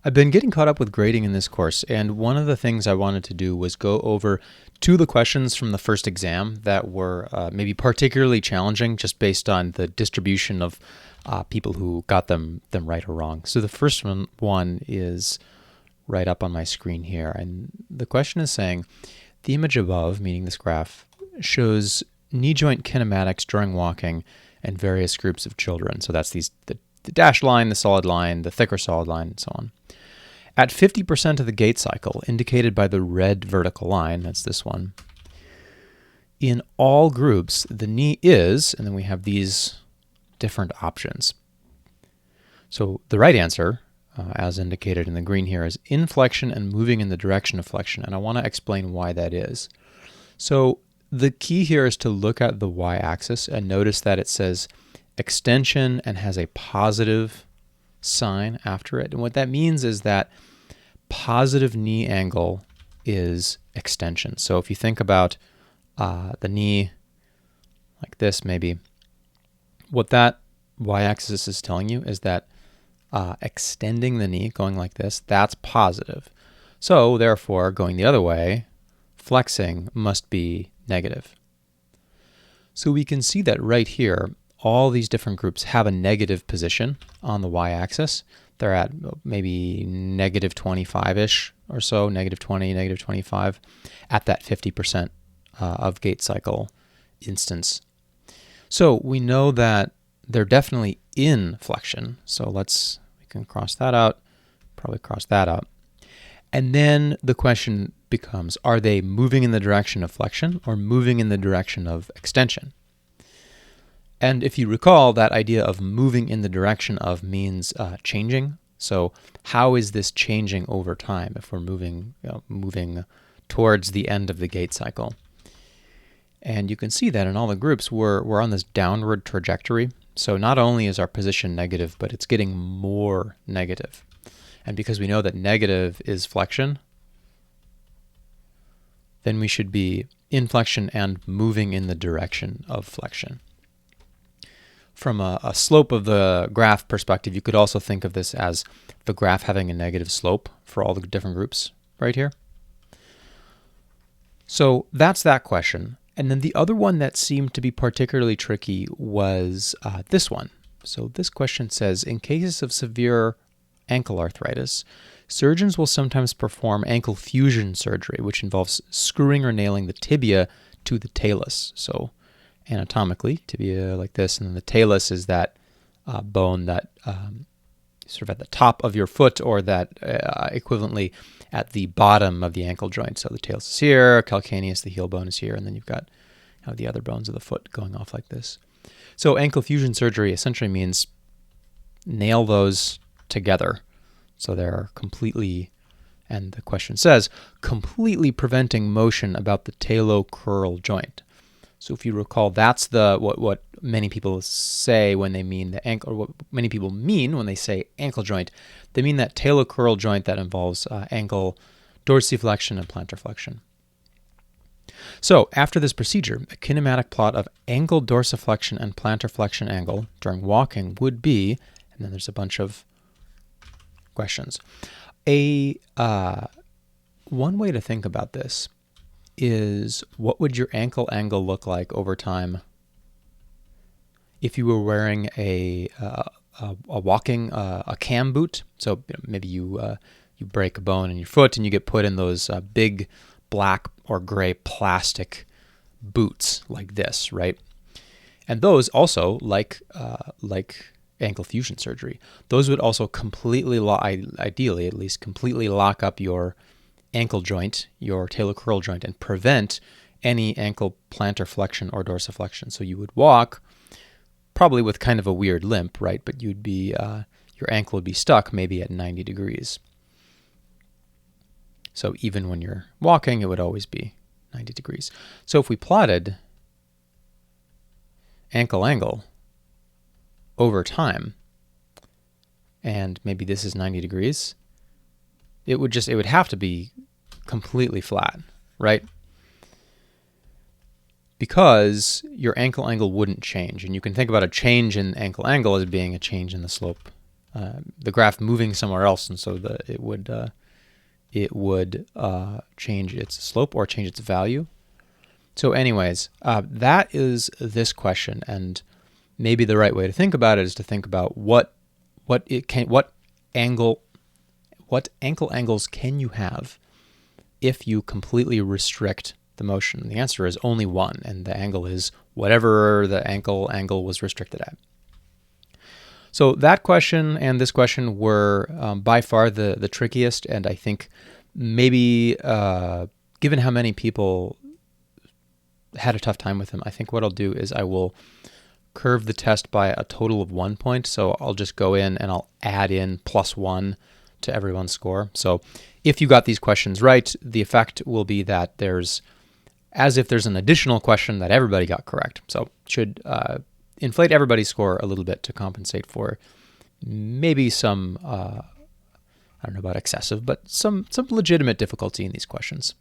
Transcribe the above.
I've been getting caught up with grading in this course, and one of the things I wanted to do was go over two of the questions from the first exam that were maybe particularly challenging just based on the distribution of people who got them right or wrong. So the first one is right up on my screen here, and the question is saying, the image above, meaning this graph, shows knee joint kinematics during walking and various groups of children. So that's the dashed line, the solid line, the thicker solid line, and so on. At 50% of the gait cycle, indicated by the red vertical line, that's this one, in all groups, the knee is, and then we have these different options. So the right answer, as indicated in the green here, is inflection and moving in the direction of flexion, and I want to explain why that is. So the key here is to look at the y-axis and notice that it says extension and has a positive sign after it. And what that means is that positive knee angle is extension. So if you think about the knee like this maybe, what that y-axis is telling you is that extending the knee, going like this, that's positive. So therefore, going the other way, flexing must be negative. So we can see that right here, all these different groups have a negative position on the y-axis. They're at maybe negative 25-ish or so, negative 20, negative 25, at that 50% of gait cycle instance. So we know that they're definitely in flexion. So we can cross that out, probably cross that out. And then the question becomes, are they moving in the direction of flexion or moving in the direction of extension? And if you recall, that idea of moving in the direction of means changing. So how is this changing over time if we're moving towards the end of the gait cycle? And you can see that in all the groups, we're on this downward trajectory. So not only is our position negative, but it's getting more negative. And because we know that negative is flexion, then we should be in flexion and moving in the direction of flexion. From a slope of the graph perspective, you could also think of this as the graph having a negative slope for all the different groups right here. So that's that question. And then the other one that seemed to be particularly tricky was this one. So this question says, in cases of severe ankle arthritis, surgeons will sometimes perform ankle fusion surgery, which involves screwing or nailing the tibia to the talus. So anatomically, tibia like this, and then the talus is that bone that sort of at the top of your foot, or that equivalently at the bottom of the ankle joint. So the talus is here, calcaneus, the heel bone is here, and then you've got the other bones of the foot going off like this. So ankle fusion surgery essentially means nail those together so they're completely, and the question says, completely preventing motion about the talocrural joint. So if you recall, that's what many people say when they mean the ankle, or what many people mean when they say ankle joint. They mean that talocrural joint that involves ankle dorsiflexion and plantar flexion. So after this procedure, a kinematic plot of ankle dorsiflexion and plantar flexion angle during walking would be, and then there's a bunch of questions. One way to think about this is, what would your ankle angle look like over time if you were wearing a walking cam boot? So maybe you break a bone in your foot and you get put in those big black or gray plastic boots like this, right? And those also, like ankle fusion surgery, those would also completely, ideally at least, completely lock up your ankle joint, your talocrural joint, and prevent any ankle plantar flexion or dorsiflexion. So you would walk probably with kind of a weird limp, right? But you'd be your ankle would be stuck maybe at 90 degrees. So even when you're walking, it would always be 90 degrees. So if we plotted ankle angle over time, and maybe this is 90 degrees, it would have to be completely flat, right? Because your ankle angle wouldn't change. And you can think about a change in ankle angle as being a change in the slope the graph moving somewhere else, and so it would change its slope or change its value. So anyways, that is this question, and maybe the right way to think about it is to think about what ankle angles can you have if you completely restrict the motion. The answer is only one, and the angle is whatever the ankle angle was restricted at. So that question and this question were by far the trickiest, and I think maybe given how many people had a tough time with them, I think what I'll do is I will curve the test by a total of 1 point. So I'll just go in and I'll add in +1 to everyone's score. So if you got these questions right, the effect will be that there's an additional question that everybody got correct. So it should inflate everybody's score a little bit to compensate for maybe some, I don't know about excessive, but some legitimate difficulty in these questions.